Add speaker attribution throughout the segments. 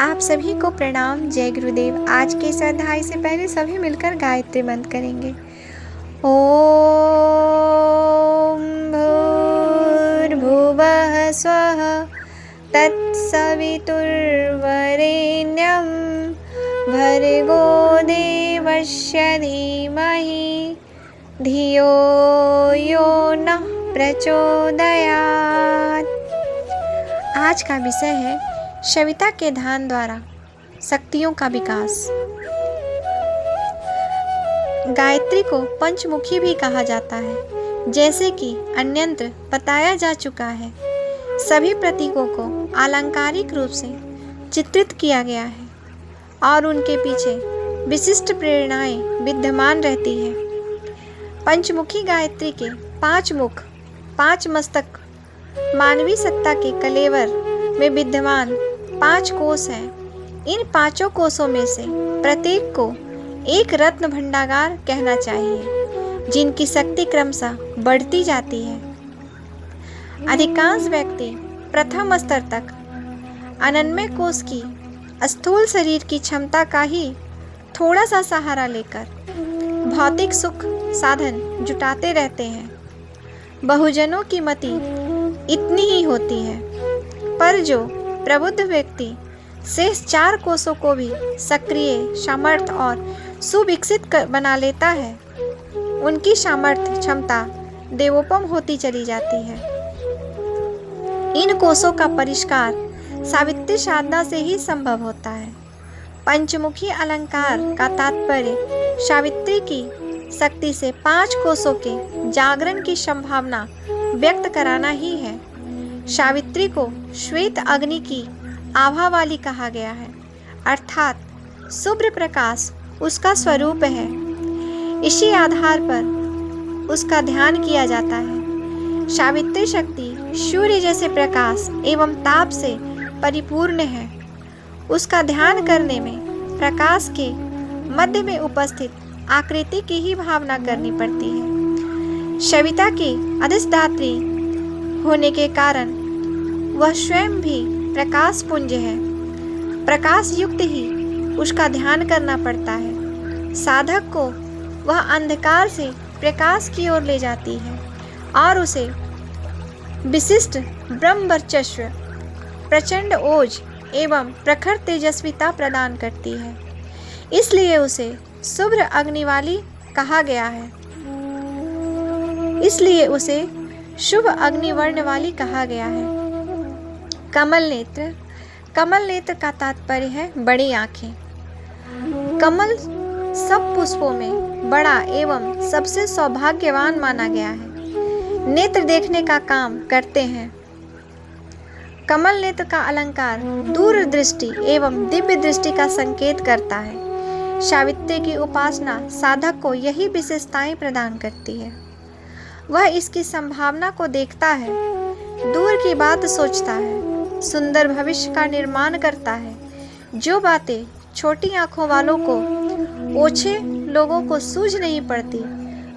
Speaker 1: आप सभी को प्रणाम। जय गुरुदेव। आज के इस अध्याय से पहले सभी मिलकर गायत्री मंत्र करेंगे। ओम भूर्भुवः स्वः तत्सवितुर्वरेण्यं भर्गो देवस्य धीमहि धियो यो नः प्रचोदयात्। आज का विषय है सविता के ध्यान द्वारा शक्तियों का विकास। गायत्री को पंचमुखी भी कहा जाता है, जैसे कि अन्यत्र बताया जा चुका है। सभी प्रतीकों को अलंकारिक रूप से चित्रित किया गया है और उनके पीछे विशिष्ट प्रेरणाएं विद्यमान रहती है। पंचमुखी गायत्री के 5 मुख, 5 मस्तक, मानवीय सत्ता के कलेवर में विद्यमान 5 कोश हैं। इन 5 कोशों में से प्रत्येक को एक रत्न भंडागार कहना चाहिए, जिनकी शक्ति क्रमशः बढ़ती जाती है। अधिकांश व्यक्ति प्रथम स्तर तक अनन्य कोश की स्थूल शरीर की क्षमता का ही थोड़ा सा सहारा लेकर भौतिक सुख साधन जुटाते रहते हैं। बहुजनों की मति इतनी ही होती है, पर जो प्रबुद्ध व्यक्ति शेष 4 कोशों को भी सक्रिय, सामर्थ्य और सुविकसित बना लेता है, उनकी सामर्थ्य क्षमता देवोपम होती चली जाती है। इन कोशों का परिष्कार सावित्री साधना से ही संभव होता है। पंचमुखी अलंकार का तात्पर्य सावित्री की शक्ति से 5 कोशों के जागरण की संभावना व्यक्त कराना ही है। सावित्री को श्वेत अग्नि की आभा वाली कहा गया है, अर्थात शुभ्र प्रकाश उसका स्वरूप है। इसी आधार पर उसका ध्यान किया जाता है। सावित्री शक्ति सूर्य जैसे प्रकाश एवं ताप से परिपूर्ण है। उसका ध्यान करने में प्रकाश के मध्य में उपस्थित आकृति की ही भावना करनी पड़ती है। सविता की अधिष्ठात्री होने के कारण वह स्वयं भी प्रकाश पुंज है। प्रकाश युक्त ही उसका ध्यान करना पड़ता है। साधक को वह अंधकार से प्रकाश की ओर ले जाती है और उसे विशिष्ट ब्रह्मवर्चस्व, प्रचंड ओज एवं प्रखर तेजस्विता प्रदान करती है। इसलिए उसे शुभ्र अग्नि वाली कहा गया है। इसलिए उसे शुभ अग्निवर्ण वाली कहा गया है। कमल नेत्र। कमल नेत्र का तात्पर्य है बड़ी आंखें। कमल सब पुष्पों में बड़ा एवं सबसे सौभाग्यवान माना गया है। नेत्र देखने का काम करते हैं। कमल नेत्र का अलंकार दूरदृष्टि एवं दिव्य दृष्टि का संकेत करता है। सावित्री की उपासना साधक को यही विशेषताएं प्रदान करती है। वह इसकी संभावना को देखता है, दूर की बात सोचता है, सुंदर भविष्य का निर्माण करता है। जो बातें छोटी आंखों वालों को, ओछे लोगों को सूझ नहीं पड़ती,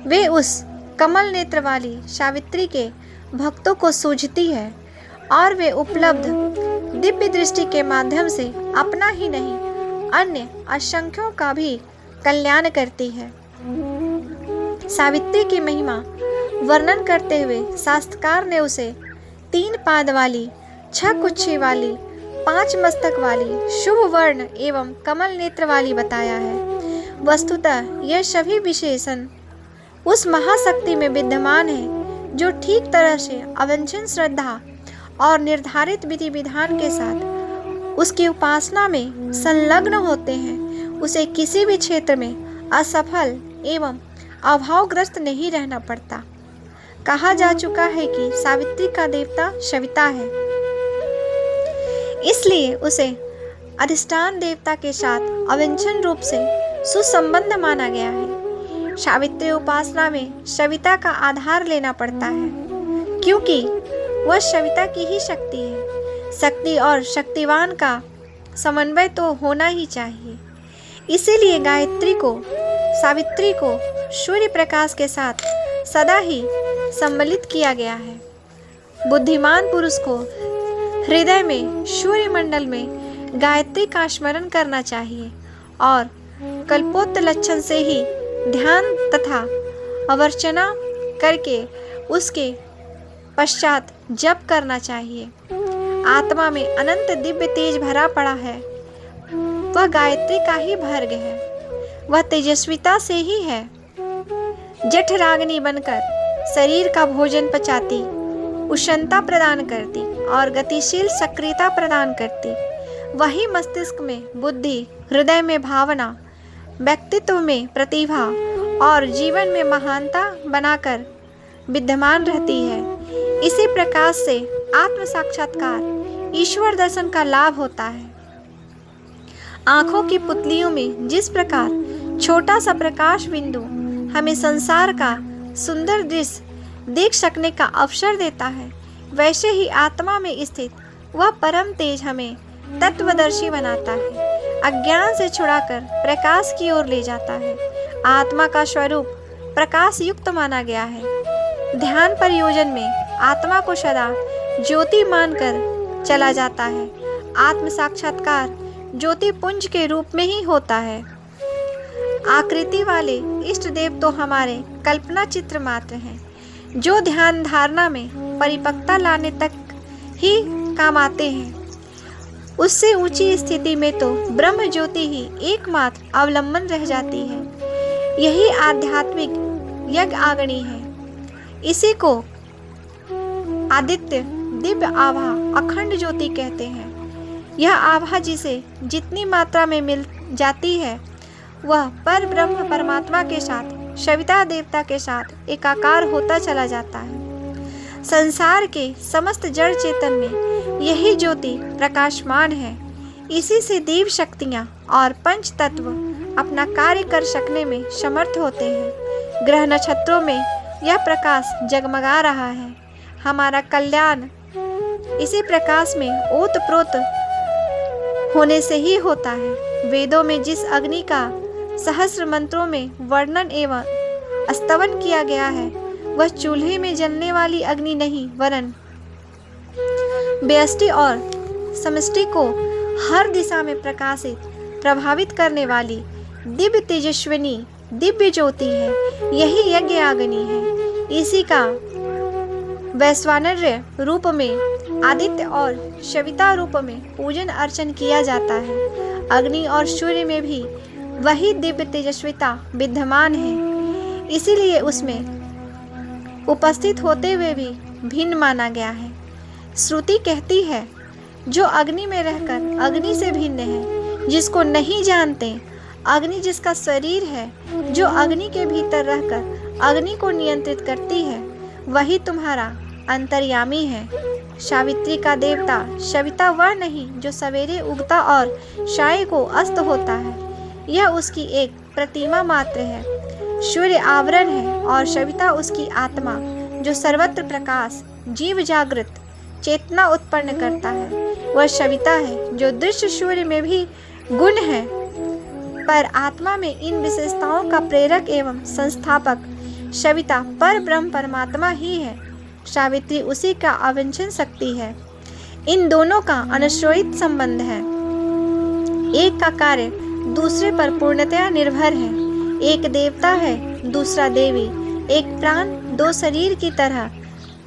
Speaker 1: वे उस कमल नेत्र वाली सावित्री के भक्तों को सूझती है और वे उपलब्ध दिव्य दृष्टि के माध्यम से अपना ही नहीं, अन्य असंख्यों का भी कल्याण करती है। सावित्री की महिमा वर्णन करते हुए शास्त्रकार ने उसे 3 पाद वाली, 6 कुक्षी वाली, 5 मस्तक वाली, शुभ वर्ण एवं कमल नेत्र वाली बताया है। वस्तुतः यह सभी विशेषण उस महाशक्ति में विद्यमान है जो ठीक तरह से अवंचन श्रद्धा और निर्धारित विधि विधान के साथ उसकी उपासना में संलग्न होते हैं। उसे किसी भी क्षेत्र में असफल एवं अभावग्रस्त नहीं रहना पड़ता। कहा जा चुका है कि सावित्री का देवता सविता है, इसलिए उसे अधिष्ठान देवता के साथ अविच्छिन्न रूप से सुसंबद्ध माना गया है। सावित्री उपासना में सविता का आधार लेना पड़ता है, क्योंकि वह सविता की ही शक्ति है। शक्ति और शक्तिवान का समन्वय तो होना ही चाहिए। इसीलिए गायत्री को, सावित्री को सूर्य प्रकाश के साथ सदा ही सम्मिलित किया गया है। बुद्धिमान पुरुष को हृदय में सूर्य मंडल में गायत्री का स्मरण करना चाहिए और कल्पोत्तलक्षण से ही ध्यान तथा अवर्चना करके उसके पश्चात जप करना चाहिए। आत्मा में अनंत दिव्य तेज भरा पड़ा है, वह गायत्री का ही भर्ग है, वह तेजस्विता से ही है। जठराग्नि बनकर शरीर का भोजन पचाती, उष्णता प्रदान करती और गतिशील सक्रियता प्रदान करती, वही मस्तिष्क में बुद्धि, हृदय में भावना, व्यक्तित्व में प्रतिभा और जीवन में महानता बनाकर विद्यमान रहती है। इसी प्रकाश से आत्म साक्षात्कार, ईश्वर दर्शन का लाभ होता है। आंखों की पुतलियों में जिस प्रकार छोटा सा प्रकाश बिंदु हमें संसार का सुंदर दृश्य देख सकने का अवसर देता है, वैसे ही आत्मा में स्थित वह परम तेज हमें तत्वदर्शी बनाता है, अज्ञान से छुड़ाकर प्रकाश की ओर ले जाता है। आत्मा का स्वरूप प्रकाश युक्त माना गया है। ध्यान प्रयोजन में आत्मा को सदा ज्योति मानकर चला जाता है। आत्म साक्षात्कार ज्योति पुंज के रूप में ही होता है। आकृति वाले इष्ट देव तो हमारे कल्पना चित्र मात्र हैं, जो ध्यान धारणा में परिपक्वता लाने तक ही काम आते हैं। उससे ऊंची स्थिति में तो ब्रह्म ज्योति ही एकमात्र अवलंबन रह जाती है। यही आध्यात्मिक यज्ञ आग्नि है। इसी को आदित्य, दिव्य आभा, अखंड ज्योति कहते हैं। यह आभा जिसे जितनी मात्रा में मिल जाती है, वह पर ब्रह्म परमात्मा के साथ, सविता देवता के साथ एकाकार होता चला जाता है। संसार के समस्त जड़ चेतन में यही ज्योति प्रकाशमान है। इसी से देव शक्तियाँ और पंच तत्व अपना कार्य कर सकने में समर्थ होते हैं। ग्रह नक्षत्रों में यह प्रकाश जगमगा रहा है। हमारा कल्याण इसी प्रकाश में ओतप्रोत होने से ही होता है। वेदों में जिस अग्नि का सहस्र मंत्रों में वर्णन एवं स्तवन किया गया है, वह चूल्हे में जलने वाली अग्नि नहीं, वरन व्यष्टि और समष्टि को हर दिशा में प्रकाशित, प्रभावित करने वाली दिव्य तेजस्विनी, दिव्य ज्योति है। यही यज्ञ अग्नि है। इसी का वैश्वानर्य रूप में, आदित्य और सविता रूप में पूजन अर्चन किया जाता है। अग्नि और सूर्य में भी वही दिव्य तेजस्विता विद्यमान है, इसीलिए उसमें उपस्थित होते हुए भी भिन्न माना गया है। श्रुति कहती है, जो अग्नि में रहकर अग्नि से भिन्न है, जिसको नहीं जानते, अग्नि जिसका शरीर है, जो अग्नि के भीतर रहकर अग्नि को नियंत्रित करती है, वही तुम्हारा अंतर्यामी है। सावित्री का देवता सविता वह नहीं जो सवेरे उगता और साय को अस्त होता है, यह उसकी एक प्रतिमा मात्र है। सूर्य आवरण है और सविता उसकी आत्मा, जो सर्वत्र प्रकाश, जीव जागृत चेतना उत्पन्न करता है। वह सविता है जो दृश्य सूर्य में भी गुण है, पर आत्मा में इन विशेषताओं का प्रेरक एवं संस्थापक सविता पर ब्रह्म परमात्मा ही है। सावित्री उसी का आवेशन शक्ति है। इन दोनों का अनुश्रयित संबंध है। एक का कार्य दूसरे पर पूर्णतया निर्भर है। एक देवता है, दूसरा देवी। एक प्राण दो शरीर की तरह,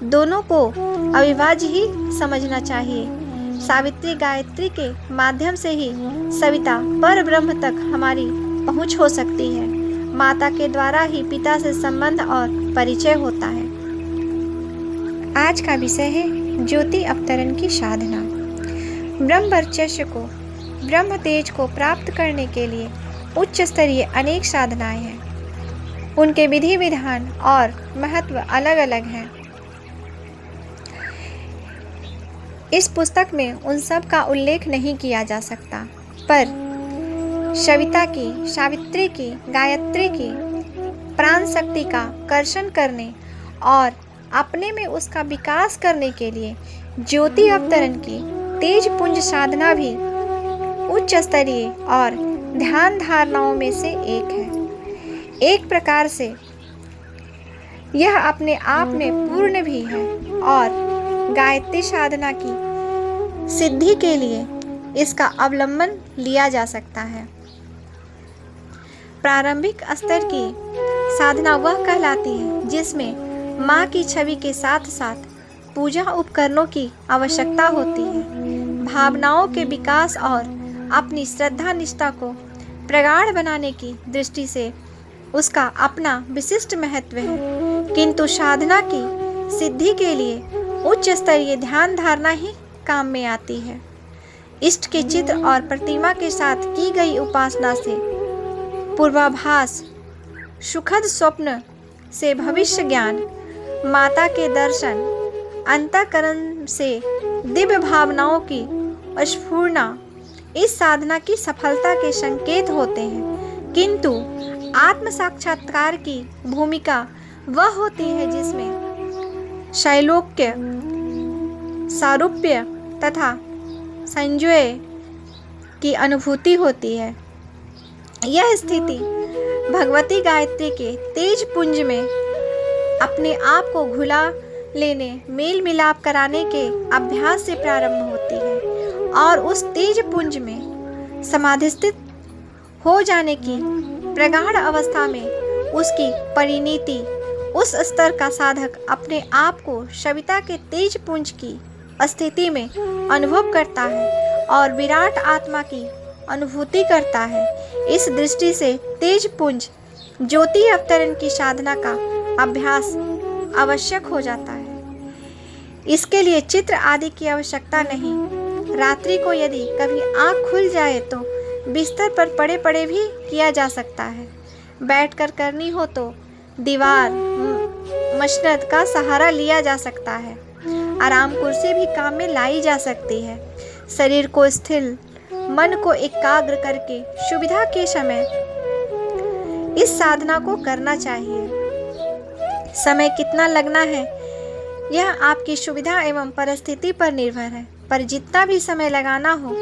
Speaker 1: दोनों को अविभाज्य ही समझना चाहिए। सावित्री गायत्री के माध्यम से ही सविता पर ब्रह्म तक हमारी पहुंच हो सकती है। माता के द्वारा ही पिता से संबंध और परिचय होता है। आज का विषय है ज्योति अवतरण की साधना। ब्रह्म वर्चस्व को, ब्रह्म तेज को प्राप्त करने के लिए उच्च स्तरीय अनेक साधनाएं हैं। उनके विधि विधान और महत्व अलग अलग हैं। इस पुस्तक में उन सब का उल्लेख नहीं किया जा सकता, पर सविता की, सावित्री की, गायत्री की प्राण शक्ति का कर्षण करने और अपने में उसका विकास करने के लिए ज्योति अवतरण की तेज पुंज साधना भी उच्च स्तरीय और ध्यान धारणाओं में से एक है। एक प्रकार से यह अपने आप में पूर्ण भी है और गायत्री साधना की सिद्धि के लिए इसका अवलंबन लिया जा सकता है। प्रारंभिक स्तर की साधना वह कहलाती है जिसमें माँ की छवि के साथ साथ पूजा उपकरणों की आवश्यकता होती है। भावनाओं के विकास और अपनी श्रद्धा निष्ठा को प्रगाढ़ बनाने की दृष्टि से उसका अपना विशिष्ट महत्व है, किंतु साधना की सिद्धि के लिए उच्च स्तरीय ध्यान धारणा ही काम में आती है। इष्ट के चित्र और प्रतिमा के साथ की गई उपासना से पूर्वाभास, सुखद स्वप्न से भविष्य ज्ञान, माता के दर्शन, अंतःकरण से दिव्य भावनाओं की स्फुरना इस साधना की सफलता के संकेत होते हैं। किंतु आत्म साक्षात्कार की भूमिका वह होती है जिसमें शैलोक्य, सारूप्य तथा संजय की अनुभूति होती है। यह स्थिति भगवती गायत्री के तेज पुंज में अपने आप को घुला लेने, मेल मिलाप कराने के अभ्यास से प्रारंभ होती है और उस तेज पुंज में समाधिस्थित हो जाने की प्रगाढ़ अवस्था में उसकी परिणति, उस स्तर का साधक अपने आप को सविता के तेज पुंज की स्थिति में अनुभव करता है और विराट आत्मा की अनुभूति करता है। इस दृष्टि से तेज पुंज ज्योति अवतरण की साधना का अभ्यास आवश्यक हो जाता है। इसके लिए चित्र आदि की आवश्यकता नहीं। रात्रि को यदि कभी आँख खुल जाए तो बिस्तर पर पड़े पड़े भी किया जा सकता है। बैठकर करनी हो तो दीवार, मसनद का सहारा लिया जा सकता है। आराम कुर्सी भी काम में लाई जा सकती है। शरीर को स्थिर, मन को एकाग्र करके सुविधा के समय इस साधना को करना चाहिए। समय कितना लगना है यह आपकी सुविधा एवं परिस्थिति पर निर्भर है, पर जितना भी समय लगाना हो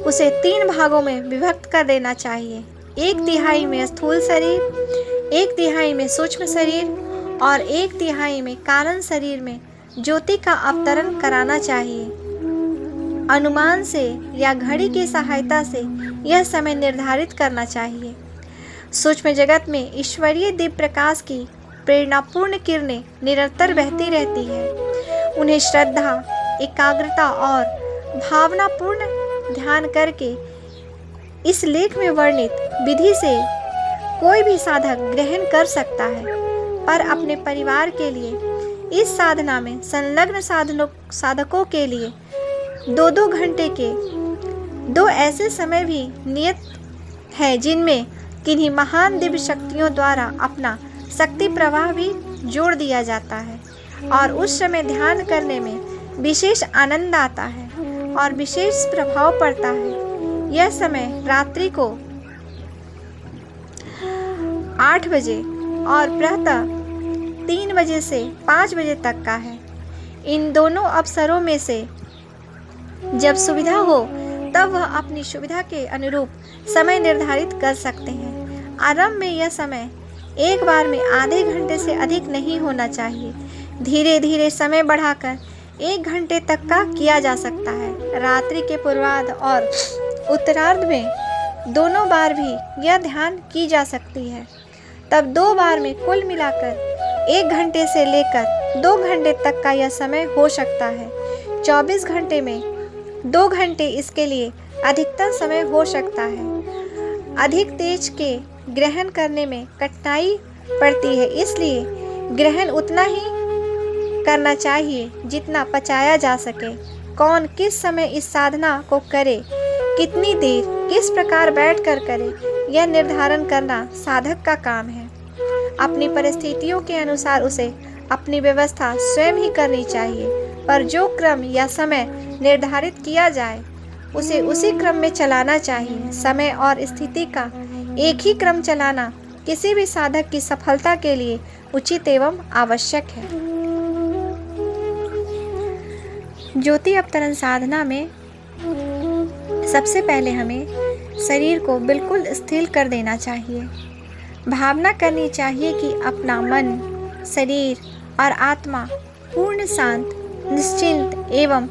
Speaker 1: उसे 3 भागों में विभक्त कर देना चाहिए। 1/3 में स्थूल शरीर, 1/3 में सूक्ष्म शरीर और 1/3 में कारण शरीर में ज्योति का अवतरण कराना चाहिए। अनुमान से या घड़ी की सहायता से यह समय निर्धारित करना चाहिए। सूक्ष्म जगत में ईश्वरीय दिव्य प्रकाश की प्रेरणापूर्ण किरणें निरंतर बहती रहती है। उन्हें श्रद्धा, एकाग्रता और भावनापूर्ण ध्यान करके इस लेख में वर्णित विधि से कोई भी साधक ग्रहण कर सकता है, पर अपने परिवार के लिए इस साधना में संलग्न साधकों के लिए 2-2 घंटे के 2 ऐसे समय भी नियत है जिनमें किन्हीं महान दिव्य शक्तियों द्वारा अपना शक्ति प्रवाह भी जोड़ दिया जाता है और उस समय ध्यान करने में विशेष आनंद आता है और विशेष प्रभाव पड़ता है। यह समय रात्रि को 8 बजे और प्रातः 3 बजे से 5 बजे तक का है। इन दोनों अवसरों में से जब सुविधा हो तब वह अपनी सुविधा के अनुरूप समय निर्धारित कर सकते हैं। आरंभ में यह समय एक बार में आधे घंटे से अधिक नहीं होना चाहिए। धीरे धीरे समय बढ़ाकर 1 घंटे तक का किया जा सकता है। रात्रि के पूर्वार्ध और उत्तरार्ध में दोनों बार भी यह ध्यान की जा सकती है। तब 2 बार में कुल मिलाकर 1 घंटे से लेकर 2 घंटे तक का यह समय हो सकता है। 24 घंटे में 2 घंटे इसके लिए अधिकतम समय हो सकता है। अधिक तेज के ग्रहण करने में कठिनाई पड़ती है, इसलिए ग्रहण उतना ही करना चाहिए जितना पचाया जा सके। कौन किस समय इस साधना को करे, कितनी देर, किस प्रकार बैठकर करे, यह निर्धारण करना साधक का काम है। अपनी परिस्थितियों के अनुसार उसे अपनी व्यवस्था स्वयं ही करनी चाहिए, पर जो क्रम या समय निर्धारित किया जाए उसे उसी क्रम में चलाना चाहिए। समय और स्थिति का एक ही क्रम चलाना किसी भी साधक की सफलता के लिए उचित एवं आवश्यक है। ज्योति अवतरण साधना में सबसे पहले हमें शरीर को बिल्कुल स्थिर कर देना चाहिए। भावना करनी चाहिए कि अपना मन, शरीर और आत्मा पूर्ण शांत, निश्चिंत एवं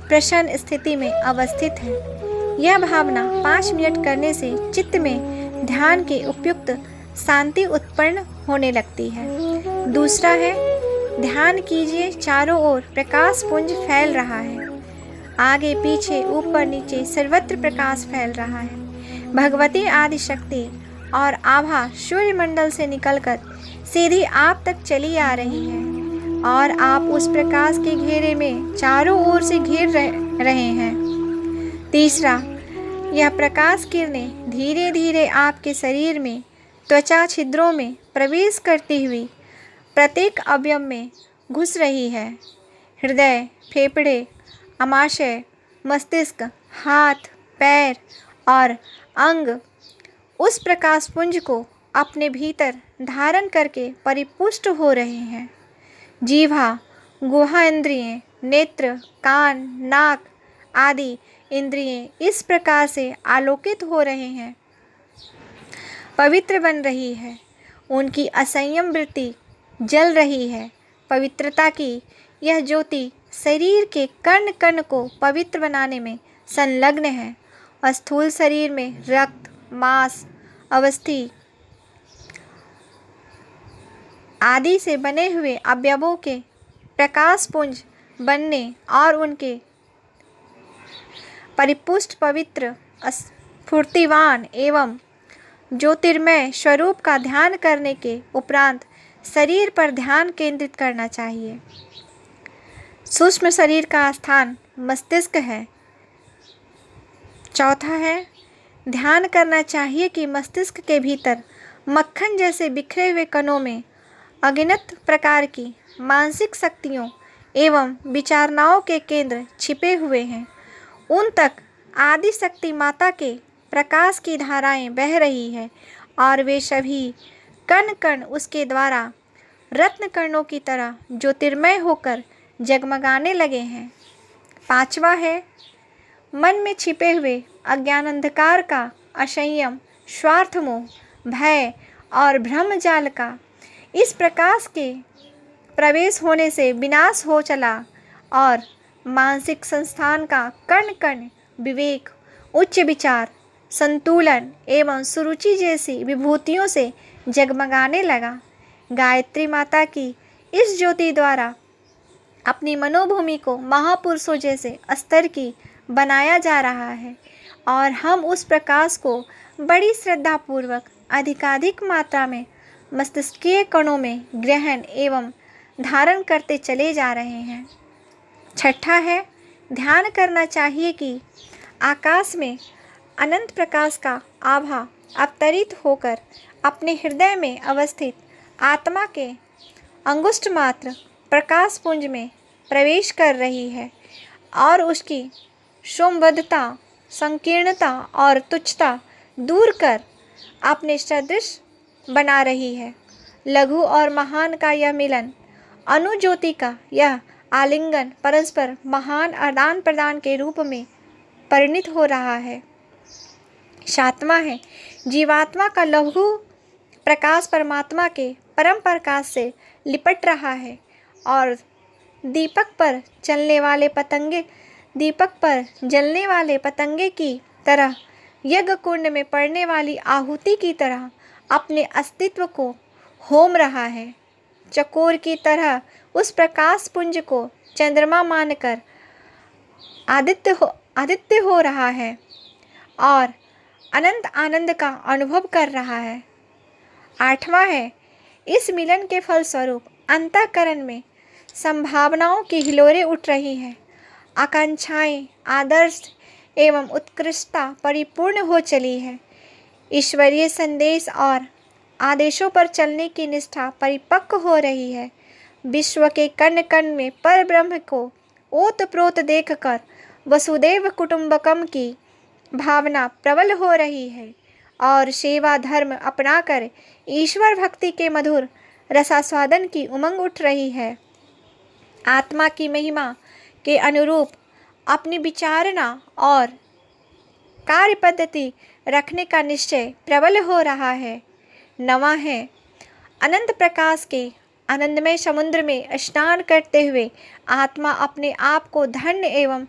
Speaker 1: प्रसन्न स्थिति में अवस्थित है। यह भावना 5 मिनट करने से चित्त में ध्यान के उपयुक्त शांति उत्पन्न होने लगती है। दूसरा है, ध्यान कीजिए चारों ओर प्रकाश पुंज फैल रहा है। आगे पीछे ऊपर नीचे सर्वत्र प्रकाश फैल रहा है। भगवती आदि शक्ति और आभा सूर्य मंडल से निकलकर सीधी आप तक चली आ रही है और आप उस प्रकाश के घेरे में चारों ओर से घेर रहे हैं। तीसरा, यह प्रकाश किरणें धीरे धीरे आपके शरीर में त्वचा छिद्रों में प्रवेश करती हुई प्रत्येक अवयव में घुस रही है। हृदय, फेफड़े, आमाशय, मस्तिष्क, हाथ, पैर और अंग उस प्रकाश पुंज को अपने भीतर धारण करके परिपुष्ट हो रहे हैं। जीवा, गुहा इंद्रियें, नेत्र, कान, नाक आदि इंद्रियें इस प्रकार से आलोकित हो रहे हैं, पवित्र बन रही है। उनकी असंयम वृत्ति जल रही है। पवित्रता की यह ज्योति शरीर के कण कण को पवित्र बनाने में संलग्न है। स्थूल शरीर में रक्त, मांस, अस्थि आदि से बने हुए अवयवों के प्रकाश पुंज बनने और उनके परिपुष्ट, पवित्र, स्फूर्तिवान एवं ज्योतिर्मय स्वरूप का ध्यान करने के उपरांत शरीर पर ध्यान केंद्रित करना चाहिए। सूक्ष्म शरीर का स्थान मस्तिष्क है। चौथा है, ध्यान करना चाहिए कि मस्तिष्क के भीतर मक्खन जैसे बिखरे हुए कणों में अगिनत प्रकार की मानसिक शक्तियों एवं विचारणाओं के केंद्र छिपे हुए हैं। उन तक आदि शक्ति माता के प्रकाश की धाराएं बह रही है और वे सभी कण कण उसके द्वारा रत्न कणों की तरह ज्योतिर्मय होकर जगमगाने लगे हैं। पांचवा है, मन में छिपे हुए अज्ञान अंधकार का असंयम, स्वार्थ मोह, भय और भ्रमजाल का इस प्रकाश के प्रवेश होने से विनाश हो चला और मानसिक संस्थान का कण कण विवेक, उच्च विचार, संतुलन एवं सुरुचि जैसी विभूतियों से जगमगाने लगा। गायत्री माता की इस ज्योति द्वारा अपनी मनोभूमि को महापुरुषों जैसे स्तर की बनाया जा रहा है और हम उस प्रकाश को बड़ी श्रद्धापूर्वक अधिकाधिक मात्रा में मस्तिष्कीय कणों में ग्रहण एवं धारण करते चले जा रहे हैं। छठा है, ध्यान करना चाहिए कि आकाश में अनंत प्रकाश का आभा अवतरित होकर अपने हृदय में अवस्थित आत्मा के अंगुष्ठ मात्र प्रकाश पुंज में प्रवेश कर रही है और उसकी सोमबद्धता, संकीर्णता और तुच्छता दूर कर अपने सदृश बना रही है। लघु और महान का यह मिलन, अनुज्योति का यह आलिंगन परस्पर महान आदान प्रदान के रूप में परिणित हो रहा है। सातवां है, जीवात्मा का लघु प्रकाश परमात्मा के परम प्रकाश से लिपट रहा है और दीपक पर जलने वाले पतंगे की तरह यज्ञ कुंड में पड़ने वाली आहुति की तरह अपने अस्तित्व को होम रहा है। चकोर की तरह उस प्रकाश पुंज को चंद्रमा मानकर आदित्य हो रहा है और अनंत आनंद का अनुभव कर रहा है। आठवां है, इस मिलन के फलस्वरूप अंतःकरण में संभावनाओं की हिलोरें उठ रही हैं। आकांक्षाएं, आदर्श एवं उत्कृष्टता परिपूर्ण हो चली है। ईश्वरीय संदेश और आदेशों पर चलने की निष्ठा परिपक्व हो रही है। विश्व के कण कण में पर ब्रह्म को ओतप्रोत देखकर वसुदेव कुटुंबकम की भावना प्रबल हो रही है और सेवा धर्म अपनाकर ईश्वर भक्ति के मधुर रसास्वादन की उमंग उठ रही है। आत्मा की महिमा के अनुरूप अपनी विचारणा और कार्य पद्धति रखने का निश्चय प्रबल हो रहा है। नवा है, अनंत प्रकाश के आनंदमय समुद्र में स्नान करते हुए आत्मा अपने आप को धन्य एवं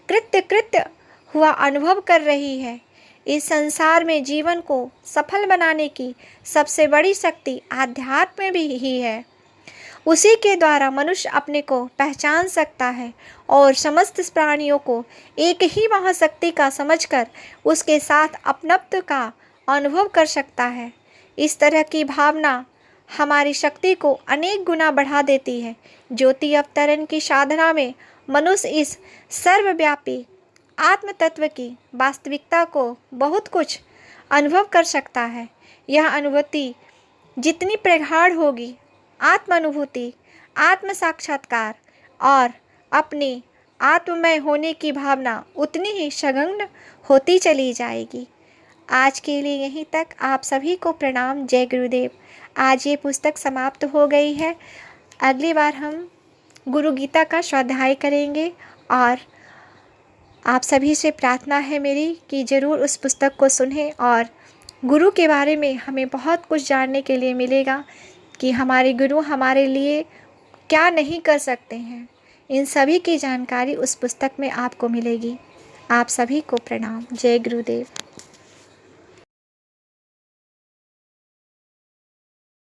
Speaker 1: कृत्य हुआ अनुभव कर रही है। इस संसार में जीवन को सफल बनाने की सबसे बड़ी शक्ति आध्यात्म में भी ही है। उसी के द्वारा मनुष्य अपने को पहचान सकता है और समस्त प्राणियों को एक ही महाशक्ति का समझकर उसके साथ अपनत्व का अनुभव कर सकता है। इस तरह की भावना हमारी शक्ति को अनेक गुना बढ़ा देती है। ज्योति अवतरण की साधना में मनुष्य इस सर्वव्यापी आत्म तत्व की वास्तविकता को बहुत कुछ अनुभव कर सकता है। यह अनुभूति जितनी प्रगाढ़ होगी, आत्मानुभूति, आत्म साक्षात्कार और अपने आत्ममय होने की भावना उतनी ही सघन होती चली जाएगी। आज के लिए यहीं तक। आप सभी को प्रणाम। जय गुरुदेव। आज ये पुस्तक समाप्त हो गई है। अगली बार हम गुरु गीता का स्वाध्याय करेंगे और आप सभी से प्रार्थना है मेरी कि ज़रूर उस पुस्तक को सुनें और गुरु के बारे में हमें बहुत कुछ जानने के लिए मिलेगा कि हमारे गुरु हमारे लिए क्या नहीं कर सकते हैं। इन सभी की जानकारी उस पुस्तक में आपको मिलेगी। आप सभी को प्रणाम। जय गुरुदेव।